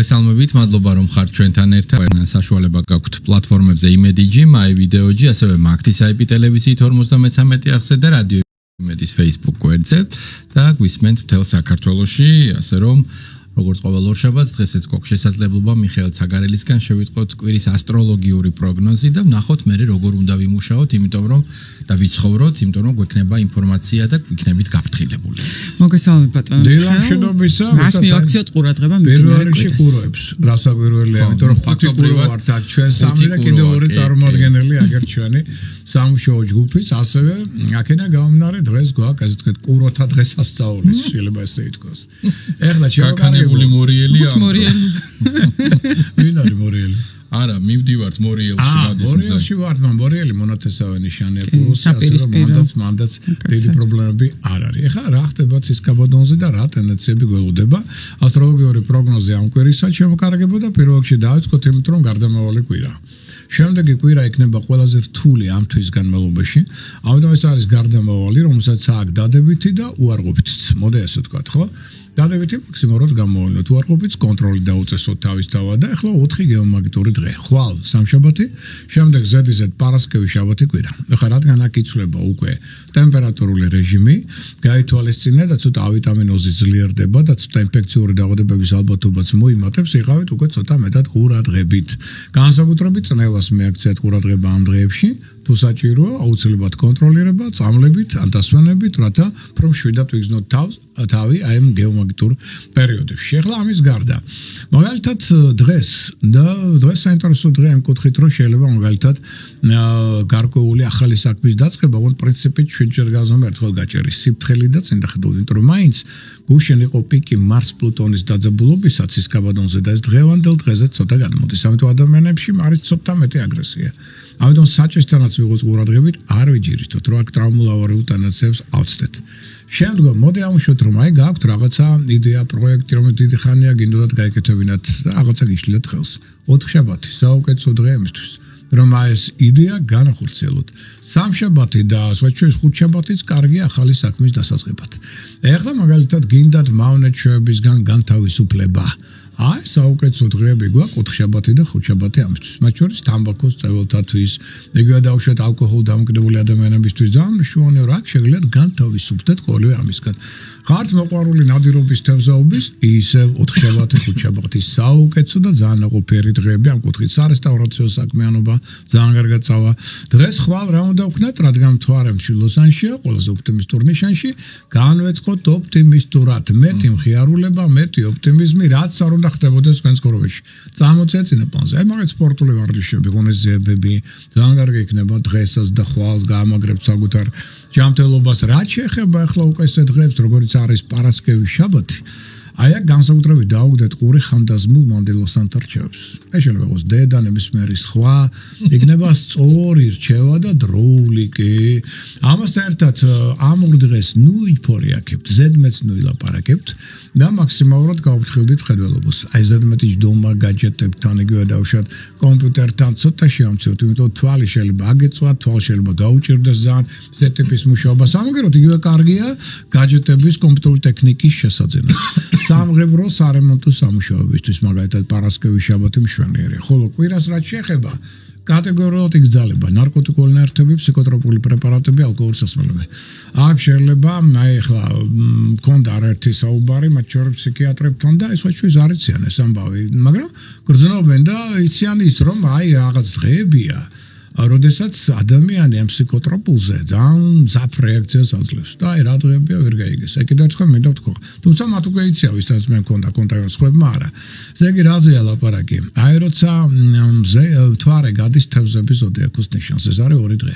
მოგესალმებით, მადლობა რომ ხართ ჩვენთან ერთად. საშუალება გაქვთ პლატფორმებზე Imedi, My Video-ი, ასევე Magtis IP ტელევიზიით 53 არხზე და რადიო Imedi-ის Facebook გვერდზე და გვისმენთ მთელ საქართველოში, ასე რომ როგორც ყოველ ორშაბათს დღესაც გვაქვს შესაძლებლობა მიხეილ ცაგარელისგან შევიტყოთ კვირის ასტროლოგიური პროგნოზი და ვნახოთ მე როგორ უნდა ვიმუშაოთ, იმიტომ რომ და ვიცხოვროთ, იმიტომ რომ გვექნება ინფორმაცია და გვიქნებით გაფრთხილებული. მოგესალმებით ბატონო. დილამშვიდობისა. მას მივაქციოთ ყურადღება მიმდინარე კვირას. რასაკვირველია, იმიტომ რომ ხუთი კვირა ვართ აქ ჩვენ სამი და კიდევ ორი წარმომადგენელი აგერ ჩვენი სამუშაო ჯგუფის, ასევე აქედან გამომდინარე დღეს გვაქვს ასე ვთქვათ ყუროთა დღესასწაული, შეიძლება ესე ითქვას. ეხლა შევაკანებული მორიელია. მორიელი. ვინ არის მორიელი? არა, მივდივართ მორიელში გადის. მორიელში ვართ, მორიელი მონათესავე ნიშანია პლუს მანდაც დიდი პრობლემები არ არის. ეხლა რა ხდება ცისკაბადონზე და რა ტენდენციები გველოდება? ასტროლოგიური პროგნოზი ამ კვირისა შემოკარგებოდა პირველ რიგში დავიწყოთ იმით, რომ გარდამავალი კვირა. შემდეგი კვირა იქნება ყველაზე რთული ამ თვის განმავლობაში. ამიტომ ეს არის გარდამავალი, რომელსაც აქვს დადებითი და უარყოფითიც. მოდი ასე ვთქვათ, ხო? დადებითი მაქსიმალურად გამოვლინოთ, უარყოფითიც კონტროლი დაუწესოთ თავის თავად და ახლა 4 გეომაგნიტური დღე. ხვალ სამშაბათი, შემდეგ ზედიზედ პარასკევი შაბათი კვირა. ახლა რადგან აქ იცვლება უკვე ტემპერატურული რეჟიმი, გაითვალისწინეთ და ცოტა ავიტამინოზი ძლიერდება და ცოტა ინფექციური დაავადებების ალბათობაც მოიმატებს, იყავით უკვე ცოტა მეტად ყურადღებით. განსაკუთრებით წნევას მიაქციეთ ყურადღება ამ დღეებში. თუ საჭიროა, აუცილებლად კონტროლირება, წამლებით, დასვენებით, რათა რომ შვიდად ვიგზნოთ თავი აი ამ გეომაგნიტურ პერიოდებში. ახლა ამის გარდა, მაგალითად დღეს საინტერესო დღე ამ კუთხით, რომ შეიძლება მაგალითად გარკვეული ახალი საქმის დაწყება, ოღონდ პრინციპით 7-ჯერ გაზომვა ერთხელ გაჭერის სიფრთხილე და წინდახედული, იმიტომ რომ მაინც გუშინ იყო პიკი მარს-პლუტონის დაძაბულობისა ცისკაბადონზე და ეს დღევანდელ დღეზე ცოტა გადმოდის. ამიტომ ადამიანებში არის ცოტა მეტი აგრესია. ამიტომ საჭესთანაც ვიღოთ ყურადღებით, არ ვიჯერითოთ, რომ აქ ტრავმულავარი უტანაცებს ავწდეთ. შემდგომ მოდი ამუშოთ, რომ აი გაქვთ რაღაცა იდეა, პროექტი, რომელიც დიდი ხანია გინდოდათ გაიკეთებინათ და რაღაცა გიშლილეთ ხელს. 4 შაბათი, საუკეთესო დღე ამისთვის, რომ აი ეს იდეა განახორციელოთ. სამშაბათი და სვეჩვის 5 შაბათიც კარგია ახალი საქმის დასაწყებად. ეხლა მაგალითად გინდათ მავნეჩვევებისგან განთავისუფლება. აი საუკეთესო დღეები გვაქვს 4 შაბათი და 5 შაბათი ამისთვის. მათ შორის თამბაქოს წეველთათვის, ეგრევე დავუშვათ ალკოჰოლ დამოკიდებული ადამიანებისთვის ძალიან მნიშვნელოვანია, რა შეგიძლიათ განთავისუფლდეთ ყოველივე ამისგან. ხართ მოყვარული ნადირობის თევზაობის, ისევ 4 შაბათი, 5 შაბათი საუკეთესო და ძალიან ნაყოფიერი დღეები ამ კუთხით. სარესტავრაციო საქმიანობა ძალიან კარგად წავა. დღეს ხვალ რა უნდა ვქნათ, რადგან მთვარე მშილოსანშია, ყველაზე ოპტიმისტურ ნიშანში, განვეწყოთ ოპტიმისტურად. მეტი მხიარულება, მეტი ოპტიმიზმი, რაც არ უნდა ხდებოდეს თქვენს ცხოვრებაში. წამოწეწინა პლანზე. აი მაგეთ სპორტული ვარჯიშები, ღონისძიებები, ძალიან კარგი იქნება დღესაც და ხვალ გაამაგრებთ საკუთარ ჯანმრთელობას. რაც შეეხება ახლა უკვე ეს დღეებს, როგორც არის პარასკევი შაბათი. აი აქ განსაკუთრებით დაუგდეთ ყური ხანდაზმულ მანდილოსთან რჩევებს. ეს შეიძლება იყოს დედა, ნებისმიერი სხვა, იქნება სწორი რჩევა და დროული კი. ამასთან ერთად ამ ორ დღეს ნუიფორი აქებთ, ზედმეტს ნუილაპარაკებთ და მაქსიმალურად გავფრთხილდით მხედველობას. აი ზედმეტი ჯდომა გაჯეტებთან, იგივე დავუშვათ კომპიუტერთან ცოტა შევამციროთ, იმიტომ თვალი შეიძლება აგეწვათ, თვალ შეიძლება გაუჭირდეს ძალიან ეს ტიპის მუშაობა. სამაგეროთ იგივე კარგია გაჯეტების კომპიუტერული ტექნიკის შესაძენად. სამღებრო სარემონტო სამუშაოებისთვის, მაგალითად პარასკევი შაბათი მშვენიერია. ხოლო კვირას რაც შეეხება, კატეგორიულად იგზავნება ნარკოტიკული ნივთები, ფსიქოტროპული პრეპარატები, ალკოჰოლის სასმელები. აქ შეიძლება აი ახლა მქონდა არაერთი საუბარი მათ შორის ფსიქიატრებთან და ეს ვაჩვის არ იციან ეს ამბავი, მაგრამ გრძნობენ და იციან ის რომ აი რაღაც დღეებია, როდესაც ადამიანი ამ ფსიქოტროპულზე ძალიან მძაფ რეაქციას აძლევს და აი რა დღეებია ვერ გაიგეს. აი კიდევ ერთხელ მინდა ვთქვა. თუმცა მათ უკვე იციან ვისთანაც მე მქონდა კონტაქტი სხვებმა არა. ესე იგი რაზეა ლაპარაკი? აი როცა მთვარე გადის თევზების ზოდიაქოს ნიშანს, ეს არის 2 დღე.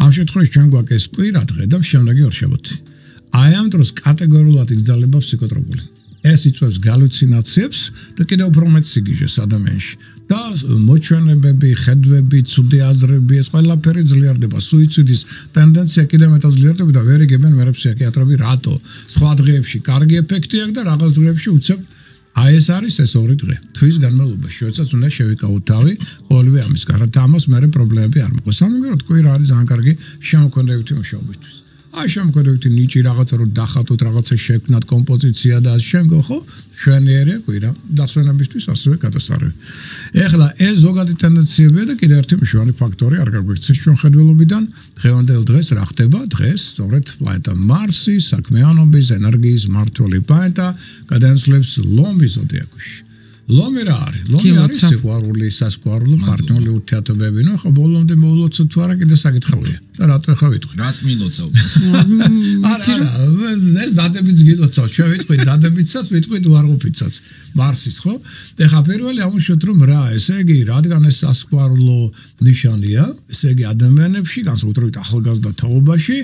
ამ შემთხვევაში ჩვენ გვაქვს ეს კვირა დღე და შემდეგი 2 შაბათი. აი ამ დროს კატეგორიულად იგზავნება ფსიქოტროპული. ეს იწვევს галлюცინაციებს და კიდევ უფრო მეტ სიგიჟეს ადამიანში. და მოჩვენებები, ხედვები, ცუდი აზრები, ეს ყველაფერი ძლიერდება. სუიციდის ტენდენცია კიდევ მეტად ძლიერდება და ვერ იგებენ მე ფსიქიატრები რატო. სხვა დღეებში კარგი ეფექტი აქვს და რაღაც დღეებში უცებ აი ეს არის ეს 2 დღე. თვის განმავლობაში შეეცათ უნდა შევიკავოთ თავი ყოველივე ამისგან. რათა ამას მე პრობლემები არ მოყვეს. სამაგეროდ კვირა არის ძალიან კარგი შემოქმედებითი მუშაობისთვის. აი შემოგვიდეთ ნიჭი რაღაცა რომ დახატოთ რაღაცა შექმნათ კომპოზიცია და ამ შემდგომ ხო შვენიერი კვირა დასვენებისთვის ასევე გადასარევი. ეხლა ეს ზოგადი ტენდენციებია და კიდევ ერთი მნიშვნელოვანი ფაქტორი არ გაგვიქცეს ჩვენ ხედველობიდან დღევანდელ დღეს რა ხდება დღეს სწორედ პლანეტა მარსი საქმიანობის ენერგიის მმართველი პლანეტა გადაასვლებს ლომის ზოდიაქოში. ლომი რა არის? ლომი არის სიყვარული, სასიყვარულო პარტნიორული ურთიერთობები. ნუ ხო ბოლომდე მოულოცოთ თუ არა კიდე საკითხია. და რატო ხა ვიტყვი? რას მილოცავ? არა, ეს დადებიც გილოცავ. ჩვენ ვიტყვით დადებიცაც, ვიტყვით უარყოფითაც. მარსის ხო? ეხა პირველი ამუშავოთ რომ რა, ესე იგი, რადგან ეს სასიყვარულო ნიშანია, ესე იგი ადამიანებში, განსაკუთრებით ახალგაზრდა თაობაში,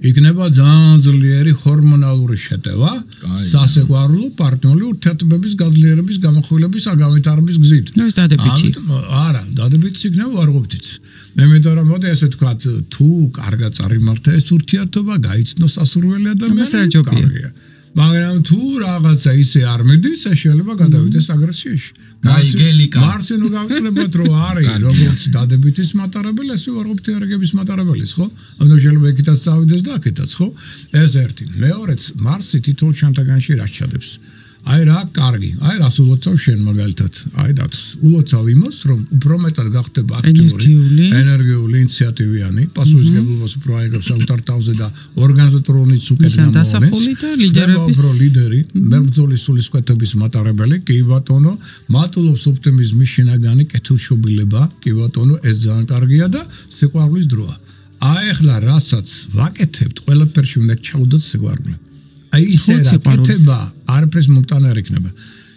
იქნება ძალიან ძლიერი ჰორმონალური შეტევა სასიყვარულო პარტნიორული ურთიერთობების გაძლიერების გამახვილების აგამეთარების გზით. ნუ ეს დადებითი. არა, დადებითიც იქნება უარყოფითიც. იმიტომ რომ მოდი ესე ვთქვათ, თუ კარგად წარიმართა ეს ურთიერთობა, გაიცნოს სასურველი ადამიანი, კარგია. მაგრამ თუ რაღაცა ისე არ მიდის, შეიძლება გადავიდეს აგრესიაში. მარსი ნუ გავწლებოთ რომ არის როგორც დადებითის მატარებელი, ესე უარყოფითი ენერგიების მატარებელიც, ხო? ანუ შეიძლება იქითაც წავიდეს და აქეთაც, ხო? ეს ერთი. მეორეც, მარსი თითოეულ შანტაგანში რაც ჩადებს. აი რა კარგი, აი რას ულოცავ შენ მაგალითად, აი დათოს. ულოცავ იმას, რომ უფრო მეტად გახდება აქტიური, ენერგიული, ინიციატივიანი, პასუხისმგებლობას უფრო აიღებს საკუთარ თავზე და ორგანიზატორულიც უკეთ დასახული და ლიდერების უფრო ლიდერი, მებრძოლის სულისკვეთების მატარებელი, კი ბატონო, მატულობს ოპტიმიზმის შინაგანი კეთილშობილება, კი ბატონო, ეს ძალიან კარგია და სიყვარულის დროა. აი ახლა რასაც ვაკეთებთ, ყველაფერში უნდა ჩაუდოთ სიყვარული. აი ისე რა კეთება არაფერს მომტანა არ იქნება.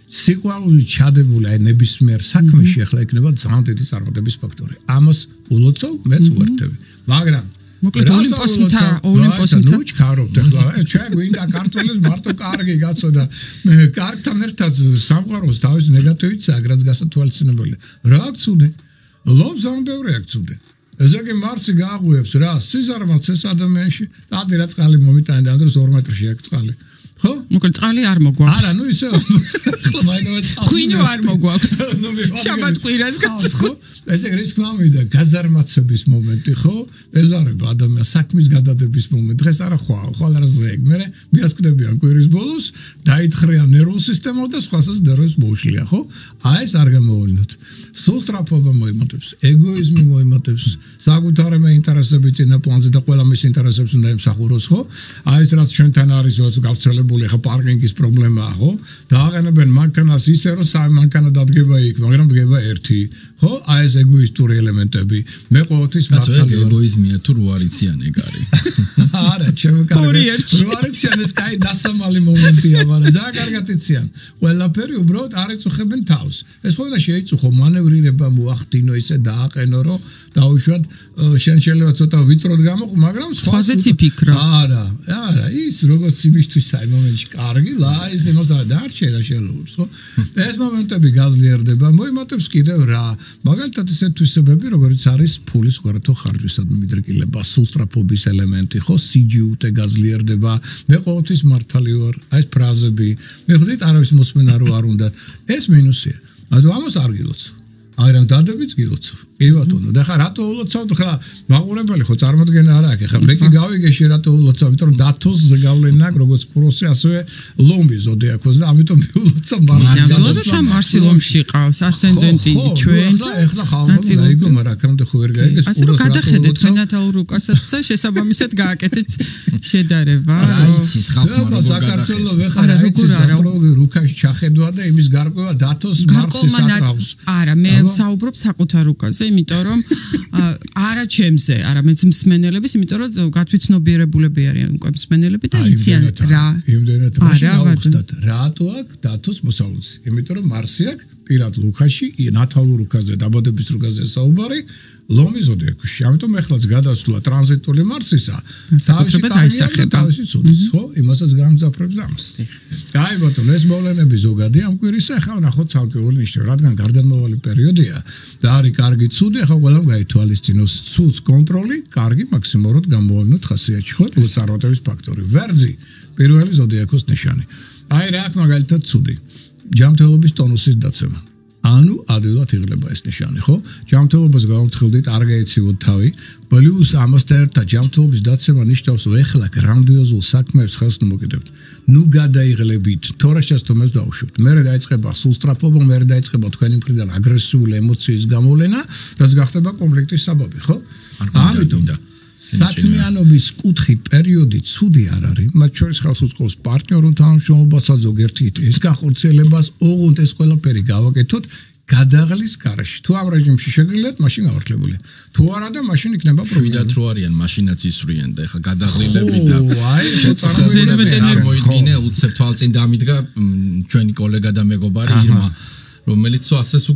სიყვარული ჩადებული აი ნებისმიერ საქმეში ახლა იქნება ძალიან დიდი წარმატების ფაქტორი. ამას ულოცავ, მეც უერთდები. მაგრამ მოკლედ ოლიმპოსთან ნუ ჩქარობთ ახლა ჩვენ გვინდა ქართულებს მარტო კარგი გაწოდა. კარგთან ერთად სამყაროს თავის ნეგატივით საგრაც გასათვალისწინებელი. რა გწუდე? ლობს ამ ბევრი აქცუდე. ესე იგი მარსი გააღვიებს რა სიზარმაც ეს ადამიანში დადი რა წყალი მომიტანე და დროს 2 მეტრში აქვს წყალი ხო? მოკლედ წყალი არ მოგვაქვს. არა, ნუ ისე ახლა მაინც ღვინო არ მოგვაქვს. შაბათ კვირას გაწ ხო? ესე იგი რისკ მომიდა გაზარმაცების მომენტი ხო? ეზარება ადამიანს საქმის გადადების მომენტი. დღეს არა ხვალ არა ზეგ. მე მიასკდებიან კვირის ბოლოს, დაითხრიან ნერვულ სისტემას და სხვასაც დეროს მოუშლია ხო? აი ეს არ გამოვლინოთ. სულ სტრაფობა მოიმატებს, ეგოიზმი მოიმატებს, საკუთარი ინტერესები წინა პლანზე და ყველა მის ინტერესებს უნდა ემსახუროს ხო? აი ეს რაც ჩვენთან არის გავრცელებული ხა პარკინგის პრობლემაა ხო? დააყენებენ მანქანას ისე რომ სამი მანქანა დადგება იქ, მაგრამ დგება ერთი ხო? აი ეს ეგოისტური ელემენტები. მე ყოველთვის მართალია ეგოიზმია თუ რო არიციან ეგ არის. არა, ჩემო კარგი. რო არიციან ეს კაი დასამალი მომენტია, მაგრამ ძალიან კარგად იციან. ყველაფერი უბრალოდ არ იწუხებენ თავს. ეს ხოლმე შეიწუხო მანევრირება მოახდინო ისე დააყენო რომ დაუშვათ შენ შეიძლება ცოტა ვიტროდ გამოყო, მაგრამ სხვაზეც იფიქრა. არა, ის როგორც იმისთვის აი მომენტში კარგი, ის იმას დაარჩენა შეძლებს, ხო? ეს მომენტები გაძლიერდება, მოიმატებს კიდევ რა. მაგალითად ესე თვისებები, როგორც არის ფულის ყურათო ხარჯვისადმი მიდრეკილება, სულსტრაფობის ელემენტი, ხო? სიჯიუტე გაძლიერდება. მე ყოველთვის მართალი ვარ, აი ეს ფრაზები. მე ხვდით არავის მოსმენა რო არ უნდა. ეს მინუსია. ანუ ამას არ გილოცავ. აი რამ დადებიც გილოცავ. კი ბატონო, და ხა რატო ულოცავ? ხა მაყურებელი ხო წარმოდგენა არ აქვს. ხა მე კი გავიგეში რატო ულოცავ, იმიტომ რომ დათოს ზეგავლენა როგორც პროსი ასევე ლომი ზოდიაქოს და ამიტომ მიულოცავ მარსს. და მარსი ლომში ყავს ასცენდენტი ჩვენ და ეხლა ხალხო დაიგო, მაგრამ აქამდე ხო ვერ გაიგეს პუროს. ასე გადახედეთ ფენათაურ რუკასაც და შესაბამისად გააკეთეთ შედარება. აიცის ხალხმა საქართველოს ეხლა ასტროლოგი რუკაში ჩახედვა და იმის გარკვევა დათოს მარსის აკრავს. არა, მე საუბრობ საკუთარ რუკაზე, იმიტომ რომ არა ჩემზე, არამედ მსმენელების, იმიტომ რომ გათვითცნობიერებულები არიან უკვე მსმენელები და იციან რა. იმდენად მაშინ რატო აქვს დათოს მოსალოცი? იმიტომ რომ მარსი აქვს პირად ლუქაში, ნათალურ რუკაზე, დაბადების რუკაზე საუბარი, ლომის ზოდიაქოში. ამიტომ ეხლაც გადასვლა ტრანზიტული მარსისა, თავისი დაისახება. თავისი ცუდიც, ხო? იმასაც გამძაფრებს და ამას. აი ბატონო, ეს მოვლენები ზოგადი ამ კვირისა ახლა ნახოთ ცალკეული ნიშნები, რადგან გარდამავალი პერიოდია და არის კარგი ცუდი, ახლა ყველამ გაითვალისწინოს ცუდს კონტროლი, კარგი მაქსიმალურად გამოვლინოთ ხასიათში, ხო? უწარმოების ფაქტორი. ვერძი, პირველი ზოდიაქოს ნიშანი. აი რა აქვს მაგალითად ცუდი. ჯანმრთელობის ტონუსის დაცემა. ანუ ადვილად იღლება ეს ნიშანი, ხო? ჯანმრთელობას გავამთხილდით, არ გაეცივოთ თავი. პლუს ამასთან ერთად ჯანმრთელობის დაცემა ნიშნავს, რომ ეხლა გრანდიოზულ საქმეებს ხელს ნუმოკიდებთ. ნუ გადაიღლებით, თორეშას თომას დაუშვებთ. მერე დაიწყება სულსტრაფობა, მერე დაიწყება თქვენი მხრიდან აგრესიული ემოციის გამოვლენა, რაც გახდება კონფლიქტის საბაბი, ხო? ამიტომ საქმიანობის კუთხი პერიოდი ცუდი არ არის, მათ შორის ხელს უწყობს პარტნიორულ თანამშრომლობასაც ზოგიერთი ეს განხორციელებას, ოღონდ ეს ყველაფერი გავაკეთოთ გადაღლის გარეშე. თუ ამ რეჟიმში შეგიძლიათ, მაშინ გამართლებულია. თუ არა და მაშინ იქნება პრობლემა. თუ არიან, მაშინაც ისვრიან და ეხა გადაღლილები და აი, წარმოიდგინე, უცებ თვალწინ დამიდგა ჩვენი კოლეგა და მეგობარი ირმა რომელიც ასეც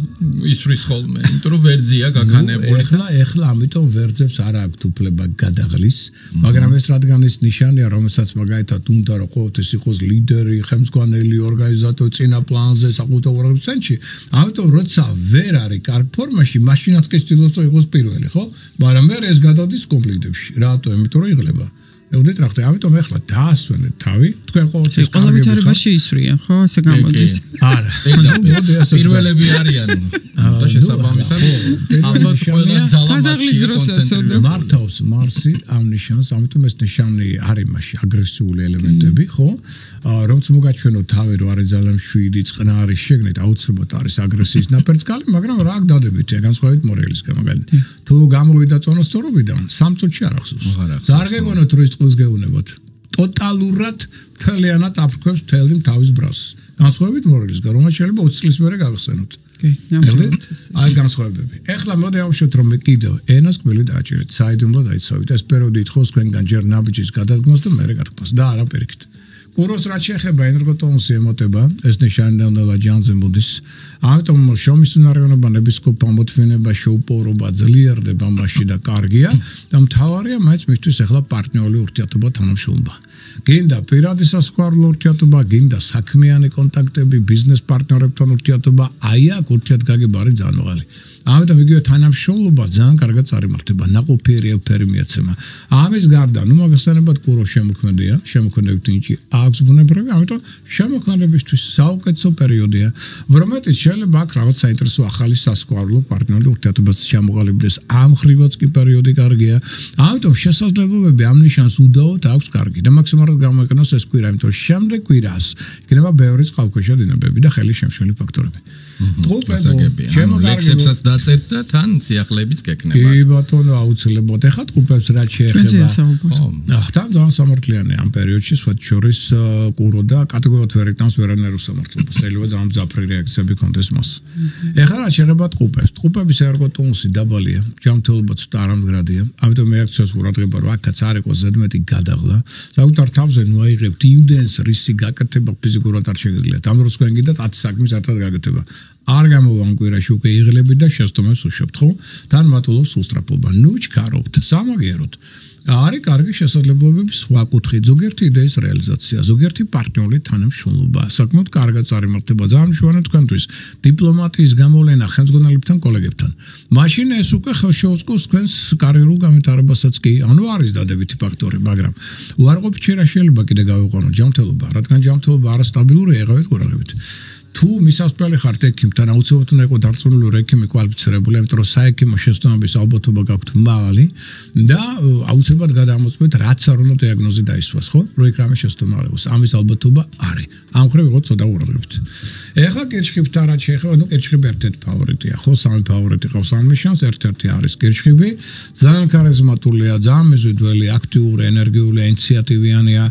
ისვრის ხოლმე, იმიტომ რომ ვერძია გაქანებული. ეხლა ამიტომ ვერძებს არ აქვთ უფლება გადაღლის, მაგრამ ეს რადგან ის ნიშანია, რომელსაც მაგალითად უნდა რომ ყოველთვის იყოს ლიდერი, ხელმძღვანელი, ორგანიზატორი წინა პლანზე, საკუთარ ცენტრში, ამიტომ როცა ვერ არის კარგ ფორმაში, მაშინაც კი ცდილობს რომ იყოს პირველი, ხო? მაგრამ მე ეს გადადის კონფლიქტებში. რატო? იმიტომ რომ იღლება. ევდეთ რა ხდება, ამიტომ ეხლა დაასვენეთ თავი, თქვენ ყოველთვის ყოველთვიარებაში ისვრიან, ხო, ესე გამოდის. არა, პირველები არიან. და შესაბამისად, ალბათ ყველა ძალამარხია მართავს მარსი ამ ნიშანს, ამიტომ ეს ნიშანი არის მასში აგრესიული ელემენტები, ხო? რომც მოგაჩვენოთ თავი, რომ არის ძალიან შვიდი, წყნარი, შეგნით აუცილებლად არის აგრესიის ნაპერწკალი, მაგრამ რა აქ დადებით, განსხვავებით მორელისგან მაგალითად. თუ გამოვიდა წონასწორობიდან, 3 წუთში არ ახსოვს. არ გეგონოთ რომ წყვილს გეუნებათ. ტოტალურად თელიანად აფრქვევს თელი თავის ბრას. განსხვავებით მორელისგან, რომელიც შეიძლება 20 წლის მერე გაგხსენოთ. აი განსხვავებები. ეხლა მოდი ავშვით რომ მე კიდევ ენას ყველი დააჭირეთ. საიდუმლო დაიცავით. ეს პერიოდი ითხოვს თქვენგან ჯერ ნაბიჯის გადადგმას და მერე გათქმას და არა პირიქით. კუროს რაც შეეხება ენერგოტონუსი ემოტება, ეს ნიშანდება ჯანზე მოდის. ამიტომ შრომის უნარიანობა, ნებისყოფა მოთმინება, შეუპოვრობა ძლიერდება მასში და კარგია და მთავარია მაინც მისთვის ეხლა პარტნიორული ურთიერთობა თანამშრომლობა. გინდა პირადი სასქესო ურთიერთობა, გინდა საქმიანი კონტაქტები, ბიზნეს პარტნიორებთან ურთიერთობა, აი აქ ურთიერთგაგება არის ძალიან მაღალი. ამიტომ იგივე თანამშრომლობა ძალიან კარგად წარიმართება, ნაყოფიერი ელფერი მიეცემა. ამის გარდა, ნუ მაგასთანებად კურო შემოქმედია, შემოქმედებით ნიჭი აქვს ბუნებრივი, ამიტომ შემოქმედებისთვის საუკეთესო პერიოდია. რომეთიც შეიძლება აქ რაღაც საინტერესო ახალი სასქესო პარტნიორული ურთიერთობაც შემოყალიბდეს, ამ ხრივაც კი პერიოდი კარგია. ამიტომ შესაძლებლობები ამ ნიშანს უდაოდ აქვს კარგი და მაქსიმალურად გამოიყენოს ეს კვირა, იმიტომ რომ შემდეგ კვირას იქნება ბევრი წყალქვეშა დინებები და ხელი შემშელი ფაქტორები. ლექსებსაც დაწერთ და თან სიახლეებიც გექნებათ. კი ბატონო, აუცილებლად. ეხლა ტყუპებს რაც შეეხება. თან ძალიან სამართლიანია ამ პერიოდში, სხვათა შორის კურო და კატეგორიულად ვერ იტანს ვერანაირ სამართლობას. შეიძლება ძალიან მძაფრი რეაქციები კონდეს მას. ეხლა რაც შეეხება ტყუპებს. ტყუპების ერგოტონუსი დაბალია, ჯანმრთელობა ცოტა არამდგრადია. ამიტომ მე აქცევს ყურადღება, რომ აქაც არ იყოს ზედმეტი გადაღლა. საკუთარ თავზე ნუ აიღებთ იმდენს რისი გაკეთება ფიზიკურად არ შეგიძლიათ. ამ დროს თქვენ გინდათ 10 საქმის ერთად გაკეთება. არ გამოვან კვირაში უკვე იღლებით და შეცდომებს უშვებთ, ხო? თან მატულობს სულსტრაფობა. ნუ ჩქარობთ, სამაგიეროთ. არის კარგი შესაძლებლობები სხვა კუთხით, ზოგიერთი იდეის რეალიზაცია, ზოგიერთი პარტნიორული თანამშრომლობა, საკმაოდ კარგად წარიმართება ძალიან მშვენიერ თქვენთვის, დიპლომატიის გამოვლენა ხელმძღვანელებთან, კოლეგებთან. მაშინ ეს უკვე ხელშეუწყობს თქვენს კარიერულ განვითარებასაც კი, ანუ არის დადებითი ფაქტორი, მაგრამ უარყოფით რა შეიძლება კიდე გავიყვანოთ ჯანმრთელობა, რადგან ჯანმრთელობა არასტაბილურია, եղავით ყურადღებით. თუ მისასვლელი ხართ ექიმთან, აუცილებლად უნდა იყოს დარწმუნებული ექიმი კვალიფიცირებული, იმიტომ რომ საექიმო შეცდომების ალბათობა გაქვთ მაღალი და აუცილებლად გადამოწმეთ, რაც არ უნდა დიაგნოზი დაისვას, ხო? რო იქ რამე შეცდომა არ იყოს. ამის ალბათობა არის. ამ ხრივ იყო ცოტა ყურადღებით. ეხლა კირჩხიბთან რაც შეეხება, ნუ კირჩხიბი ერთ-ერთი ფავორიტია, ხო? სამი ფავორიტი ყავს ამ ნიშანს, ერთ-ერთი არის კირჩხიბი. ძალიან ქარიზმატულია, ძალიან მეზიდველი, აქტიური, ენერგიული, ინიციატივიანია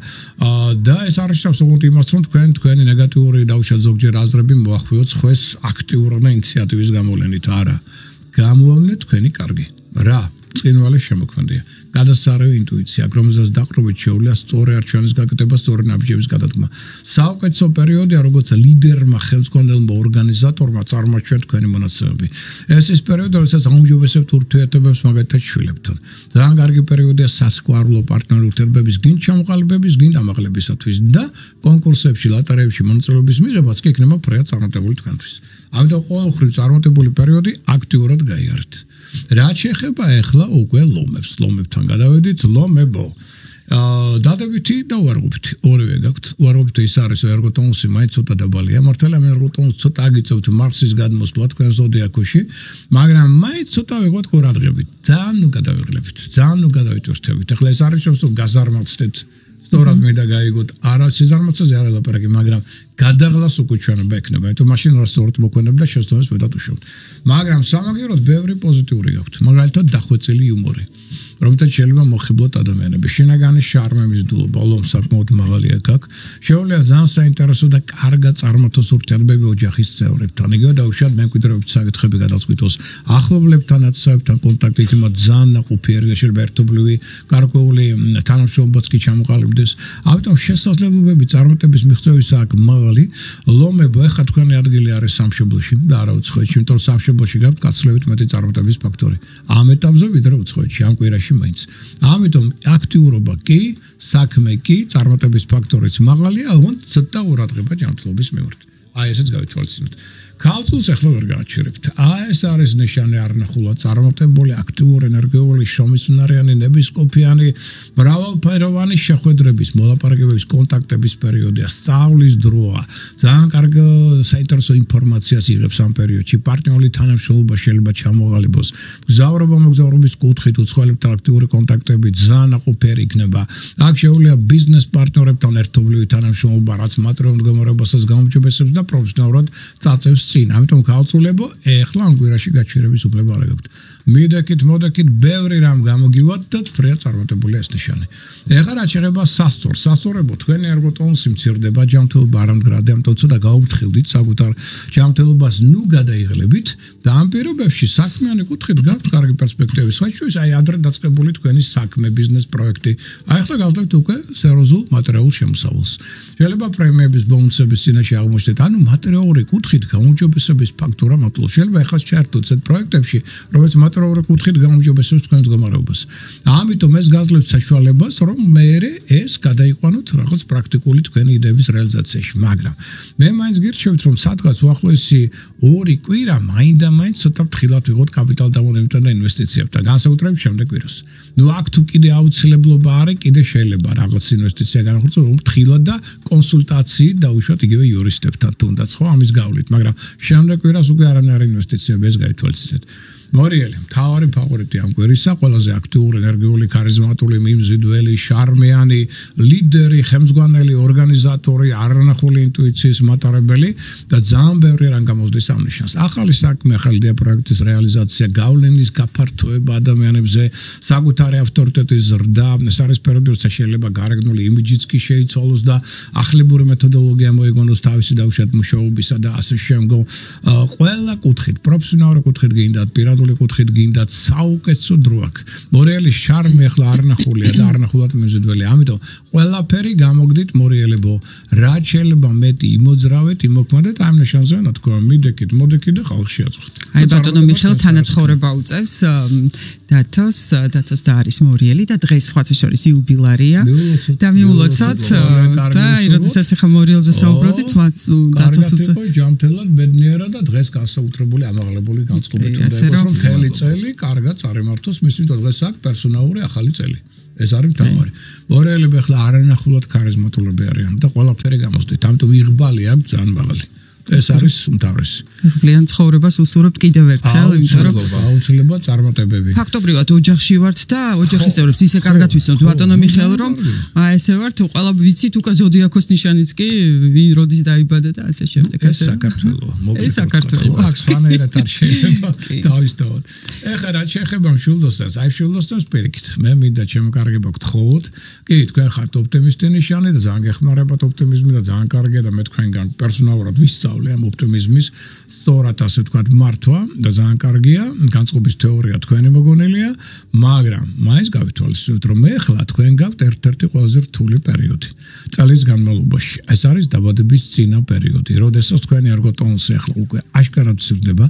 და ეს არის უბრალოდ იმას, რომ თქვენი ნეგატიური დაუშვათ ზოგჯერ მოახвиოთ ხოს აქტიურ და ინიციატივის გამოვლენით არა. გამოავლენეთ თქვენი კარგი. რა? წინვალე შემოქმედია. გადასარევი ინტუიცია, რომელზეც დაყრდნობით შეუძლია სწორი არჩევნის გაკეთება, სწორი ნაბიჯების გადადგმა. საუკეთესო პერიოდია, როგორც ლიდერმა, ხელმძღვანელმა, ორგანიზატორმა წარმოაჩინა თქვენი მონაცემები. ეს ის პერიოდი, როდესაც აუმჯობესებთ ურთიერთობებს მაგალითად შვილებთან. ძალიან კარგი პერიოდია სასქესო პარტნიორული ურთიერთობების გინ ჩამოყალიბების, გინ ამაღლებისათვის და კონკურსებში, ლოტარეებში მონაწილეობის მიღებაც კი იქნება ფრეად წარმატებული თქვენთვის. ამიტომ ყოველხრივ წარმატებული პერიოდი აქტიურად გაიარეთ. რაც შეეხება ეხლა უკვე ლომებს, ლომებთან გადავედით, ლომებო. დადებითი და უარყოფითი ორივე გაქვთ. უარყოფითი ის არის ერგოტონუსი მაინც ცოტა დაბალია. მართალია მე ერგოტონუსს ცოტა აგიწევთ მარსის გადმოსვლა თქვენ ზოდიაქოში, მაგრამ მაინც ცოტა ვიღოთ ყურადღებით. ძალიან გადავიღლებთ. ძალიან გადავიტვირთებით. ახლა ეს არის რომ გაზარმაცდეთ სწორად მე და გაიგოთ არა სიზარმაცაზე არა ლაპარაკი, მაგრამ გადაღლას უკუჩვენება ექნება. თუ მაშინ რა სწორად მოქმედებდა და შესაბამისად მეტად უშევთ. მაგრამ სამაგიეროდ ბევრი პოზიტიური გაქვთ. მაგალითად დახვეწილი იუმორი. რომელთაც შეიძლება მოხიბლოთ ადამიანები. შინაგანი შარმე მიზიდულობა, ოლომ საკმაოდ მაღალია აქ. შეუძლია ძალიან საინტერესო და კარგად წარმართოს ურთიერთობები ოჯახის წევრებთან. იგივე დაუშვათ მემკვიდრეობის საკითხები გადაწყვიტოს. ახლობლებთან, აცსავებთან კონტაქტით იმათ ძალიან ნაყოფიერი და შეიძლება ერთობლივი გარკვეული თანამშრომლობაც კი ჩამოყალიბდეს. ამიტომ შესაძლებლობები წარმატების მიღწევისა აქ მაღალი. ლომებო, ეხლა თქვენი ადგილი არის სამშობლოში და არა უცხოეთში, იმიტომ რომ სამშობლოში გაქვთ გაცილებით მეტი წარმატების ფაქტორი. ამ ეტაპზე ვიდრე უცხოეთში, ამ კვირაში მაინც. ამიტომ აქტიურობა კი, საქმე კი, წარმატების ფაქტორიც მაღალია, ოღონდ ცოტა ყურადღება ჯანმრთელობის მიმართ. აი ესეც გავითვალისწინოთ. ქალწულს ახლა ვერ გააჩერებთ. ეს არის ნიშანი არნახულად წარმატებული, აქტიური, ენერგიული, შრომისუნარიანი, ნებისყოფიანი, მრავალფეროვანი შეხვედრების, მოლაპარაკებების, კონტაქტების პერიოდია, სწავლის დროა. ძალიან კარგი საინტერესო ინფორმაციას იღებს ამ პერიოდში. პარტნიორული თანამშრომლობა შეიძლება ჩამოყალიბოს. მგზავრობა მოგზაურობის კუთხით უცხოელებთან აქტიური კონტაქტები ძალიან ნაყოფიერი იქნება. აქ შეუძლია ბიზნეს პარტნიორებთან ერთობლივი თანამშრომლობა, რაც მატერიალურ მდგომარეობასაც გაუმჯობესებს და პროფესიონალურად წაწევს წინ. ამიტომ ქალწულებო, ეხლა ამ კვირაში გაჩერების უფლება არ გაქვთ. მიდექით, მოდექით, ბევრი რამ გამოგივათ და ფრია წარმატებული ეს ნიშანი. ეხლა რაც შეეხება სასწორს, სასწორებო თქვენი ერგოტონუსი მცირდება, ჯანმრთელობა არ ამდგრადე, ამიტომ ცოტა გაუფრთხილდით საკუთარ ჯანმრთელობას ნუ გადაიღლებით და ამ პირობებში საქმიანი კუთხით გაქვთ კარგი პერსპექტივები. სხვაჩვენს აი ადრე დაწყებული თქვენი საქმე, ბიზნეს პროექტი. აი ახლა გავსდებით უკვე სერიოზულ მატერიალურ შემოსავალს. შეიძლება პრემიების, ბონუსების წინაშე აღმოჩნდეთ, ანუ მატერიალური კუთხით გაუმჯობესების ფაქტორა მატლო. შეიძლება ახლა შეერთოთ ზედ პროექტებში, რომელიც მატერიალური კუთხით გაუმჯობესებს თქვენ მდგომარეობას. ამიტომ ეს გაძლევთ საშუალებას, რომ მე ეს გადაიყვანოთ რაღაც პრაქტიკული თქვენი იდეების რეალიზაციაში. მაგრამ მე მაინც გირჩევთ, რომ სადღაც უახლოესი 2 კვირა მაინდა-მაინც ცოტა ფრთხილად ვიღოთ კაპიტალ დამონებებთან და ინვესტიციებთან, განსაკუთრებით შემდეგ კვირას. ნუ აქ თუ კიდე აუცილებლობა არის, კიდე შეიძლება რაღაც ინვესტიცია განახორციელოს, რომ ფრთხილად და კონსულტაციით დაუშვათ იგივე იურისტებთან თუნდაც ხო ამის გავლით, მაგრამ შემდეგ კვირას უკვე არანაირი ინვესტიციები ეს გაითვალისწინეთ. მორიელი, მთავარი ფავორიტი ამ კვირისა, ყველაზე აქტიური, ენერგიული, ქარიზმატული, მიმზიდველი, შარმიანი, ლიდერი, ხელმძღვანელი, ორგანიზატორი, არანახული ინტუიციის მატარებელი და ძალიან ბევრი რამ გამოსდის ამ ნიშანს. ახალი საქმე, ახალი პროექტის რეალიზაცია, გავლენის გაფართოება ადამიანებზე, საკუთარი ავტორიტეტის ზრდა, ეს არის პერიოდი, როცა შეიძლება გარეგნული იმიჯიც კი შეიცვალოს და ახლებური მეთოდოლოგია მოიგონოს თავისი დაუშვათ მუშაობისა და ასე შემდგომ. ყველა კუთხით, პროფესიონალური კუთხით გინდათ, პირადული კუთხით გინდათ საუკეთესო დრო აქვს. მორიელი შარმი ახლა არნახულია და არნახულად მიმზიდველი. ამიტომ ყველაფერი გამოგდით მორიელებო. რაც შეიძლება მეტი იმოძრავეთ, იმოქმედეთ ამ ნიშანზე, თქვა მიდექით, მოდექით და ხალხში აწვხეთ. აი ბატონო მიხეილ თანაცხოვრება უწევს დათოს და არის მორიელი და დღეს სხვათა შორის იუბილარია და მიულოცოთ და აი როდესაც ახლა მორიელზე საუბრობთ, დათოს უწევს ჯანმრთელად, ბედნიერად და დღეს განსაკუთრებული ამაღლებული განწყობით უნდა იყოს. მთელი წელი კარგად წარიმართოს, მისთვის დღეს აქვს პერსონალური ახალი წელი. ეს არის მთავარი. მორიელები ახლა არანახულად ქარიზმატულები არიან და ყველაფერი გამოსდით. ამიტომ იღბალი აქვს ძალიან მაღალი. ეს არის უმთავრესი. გლიან ცხოვრებას უსურვებთ კიდევ ერთხელ, იმიტომ რომ აუცილებლად წარმატებები. ფაქტობრივად ოჯახში ვართ და ოჯახის წევრებს ისე კარგად ვიცნობთ ბატონო მიხეილ, რომ ესე ვართ, ყველა ვიცით უკვე ზოდიაქოს ნიშანიც კი, ვინ როდის დაიბადა და ასე შემდეგ. ეს საქართველოა, ეს საქართველოა. აქ სვანერად არ შეიძლება დავისწავლოთ. ეხლა რაც შეეხება მშვილდოსთან, აი მშვილდოსთან პირიქით. მე მინდა ჩემო კარგი გქხოვოთ. კი, თქვენ ხართ ოპტიმისტი ნიშანი და ძალიან გეხმარებათ ოპტიმიზმი და ძალიან კარგია და მე თქვენგან პერსონალურად ვისწავლე ამ ოპტიმიზმის სწორად ასე ვთქვათ მართვა და ძალიან კარგია, განწყობის თეორია თქვენი მოგონილია, მაგრამ მაინც გავითვალისწინოთ, რომ მე ახლა თქვენ გაქვთ ერთ-ერთი ყველაზე რთული პერიოდი წლის განმავლობაში. ეს არის დაბადების წინა პერიოდი, როდესაც თქვენი ერგოტონუსი ახლა უკვე აშკარად ცირდება,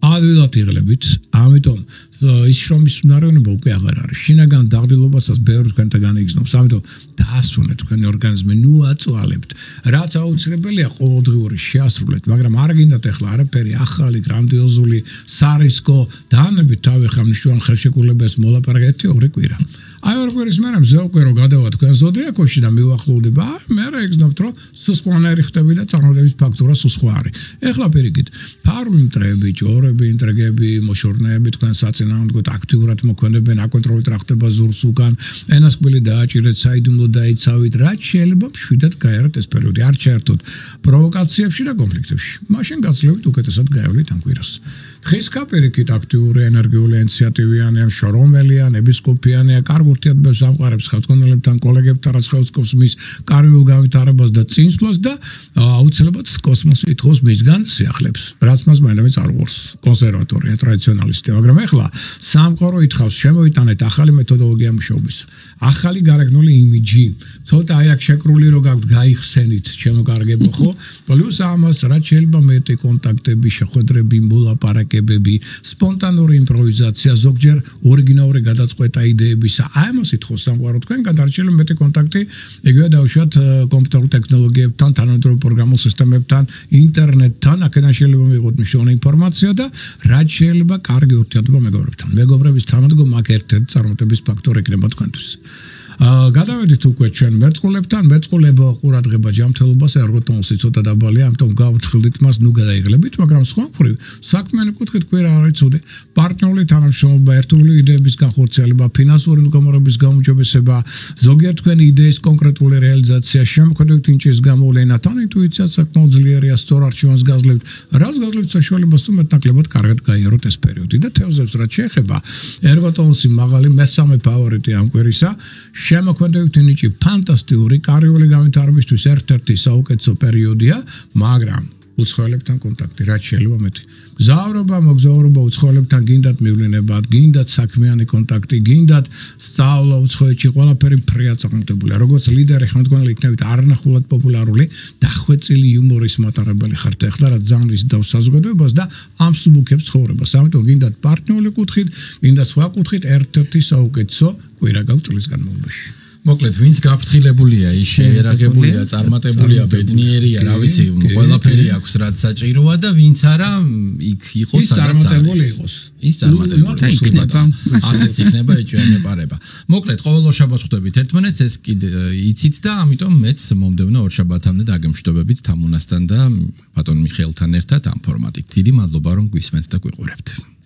ადვილად იღლებით, ამიტომ ის შრომის უნარიანობა უკვე აღარ არის. შინაგან დაღდილობასაც ბევრი თქვენთან განიგრძნობს, ამიტომ დაასვენეთ თქვენი ორგანიზმი, ნუ აწვალებთ. რაც აუცილებელია ყოველდღიური შეასრულეთ, მაგრამ არ გინდათ ახლა არაფერი ახალი, გრანდიოზული, სარისკო, დაანებით თავი ხარ მნიშვნელოვან ხელშეკრულებას მოლაპარაკეთ 2 კვირა. აი ორ კვირის მერე მზე უკვე რომ გადავა თქვენ ზოდიაკოში და მივახლოვდება, მე რა ეგზნობთ რომ სუსხوانერი ხდები და წარმოების ფაქტურა სუსხვა არის. ეხლა პირიქით, ფარული მტრები, ჭორები, ინტრიგები, მოშორნეები თქვენ საწინააღმდეგოდ აქტიურად მოქმედებენ, აკონტროლეთ რა ხდება ზურგს უკან, ენასკვილი დააჭირეთ, საიდუმლო დაიცავით, რაც შეიძლება მშვიდად გაიაროთ ეს პერიოდი, არ ჩაერთოთ პროვოკაციებში და კონფლიქტებში. მაშინ გაცლებით უკეთესად გაივლით ამ კვირას. დღისკა პირიქით აქტიური ენერგიული ინიციატივიანია, შრომელია, ეპისკოპიანია, კარგ ურთიერთობებს ამყარებს ხელმძღვანელებთან, კოლეგებთან, რაც ხელსკობს მის კარგულ განვითარებას და წინსვლას და აუცილებლად კოსმოსი ითხოვს მისგან სიახლებს. რაც მას მაინც არ უღურს. კონსერვატორია, ტრადიციონალისტი, მაგრამ ეხლა სამყარო ითხოვს შემოიტანეთ ახალი მეთოდოლოგია მუშაობის. ახალი გარეგნული იმიჯი. ცოტა აი აქ შეკრული რო გაქვთ, გაიხსენით, შემოკარგებო ხო? პლუს ამას რაც შეიძლება მეტი კონტაქტები, შეხვედრები, მოლაპარაკებები, სპონტანური იმპროვიზაცია, ზოგჯერ ორიგინალური გადაწყვეტა იდეებისა. აი ამას ითხოვს სამყარო თქვენ გადარჩენილი მეტი კონტაქტი, იგივე დავუშვათ კომპიუტერულ ტექნოლოგიებთან, თანამედროვე პროგრამულ სისტემებთან, ინტერნეტთან, აქედან შეიძლება მიიღოთ მნიშვნელოვანი ინფორმაცია და რაც შეიძლება კარგი ურთიერთობა მეგობრებთან. მეგობრების თანადგომა აქ ერთ-ერთი წარმატების ფაქტორი იქნება თქვენთვის. გადავედით უკვე ჩვენ მერწყულებთან, მერწყულება ყურადღება ჯანმრთელობას ერგოტონუსი ცოტა დაბალია, ამიტომ გავფრთხილდით მას, ნუ გადაიღლებით, მაგრამ სხვა მხრივ საქმიანი კუთხით კვირა არ იცოდე. პარტნიორული თანამშრომლობა, ერთული იდეების განხორციელება, ფინანსური მდგომარეობის გაუმჯობესება, ზოგიერთ თქვენი იდეის კონკრეტული რეალიზაცია, შემოქმედებითი ნიჭის გამოვლენა, თან ინტუიცია საკმაოდ ძლიერია, სწორ არჩევანს გაძლევთ, რაც გაძლევთ საშუალებას თუ მეტნაკლებად კარგად გაიაროთ ეს პერიოდი და თევზებს რაც შეეხება, ერგოტონუსი მაღალი მესამე ფავორიტი ამ კვირისა. შემოქმედებითი ნიჭი ფანტასტიკური, კარგული განვითარებისთვის ერთ-ერთი საუკეთესო პერიოდია, მაგრამ უცხოელებთან კონტაქტი რაც შეიძლება მეტი. გზავრობა, მოგზაურობა უცხოელებთან გინდათ მივლინებათ, გინდათ საქმიანი კონტაქტი, გინდათ სწავლა უცხოეთში, ყველაფერი ფრია წამოწებულია. როგორც ლიდერი ხელმძღვანელი იქნებით არანახულად პოპულარული, დახვეწილი იუმორის მატარებელი ხართ ახლა რა ძამლის და საზოგადოებას და ამ სუბუქებს ცხოვრებას. ამიტომ გინდათ პარტნიორული კუთხით, გინდათ სხვა კუთხით ერთ-ერთი საუკეთესო კვირა გაქვთ წლის განმავლობაში. მოკლედ, ვინც გაფრთხილებულია, ის შეერაგებულია, წარმატებულია, ბედნიერია, რა ვიცი, ყველაფერი აქვს, რაც საჭიროა და ვინც არა, იქ იყოს, სადაც არის. ის წარმატებული იქნება. ასეც იქნება, ეჭვიანებარება. მოკლედ, ყოველ შაბათს ხვდებით ერთმანეთს, ეს კიდე იცით და ამიტომ მეც მომდევნო ორ შაბათამდე დაგემშვიდობებით თამუნასთან და ბატონ მიხეილთან ერთად ამ ფორმატით. დიდი მადლობა, რომ გვისმენთ და გვიყურებთ.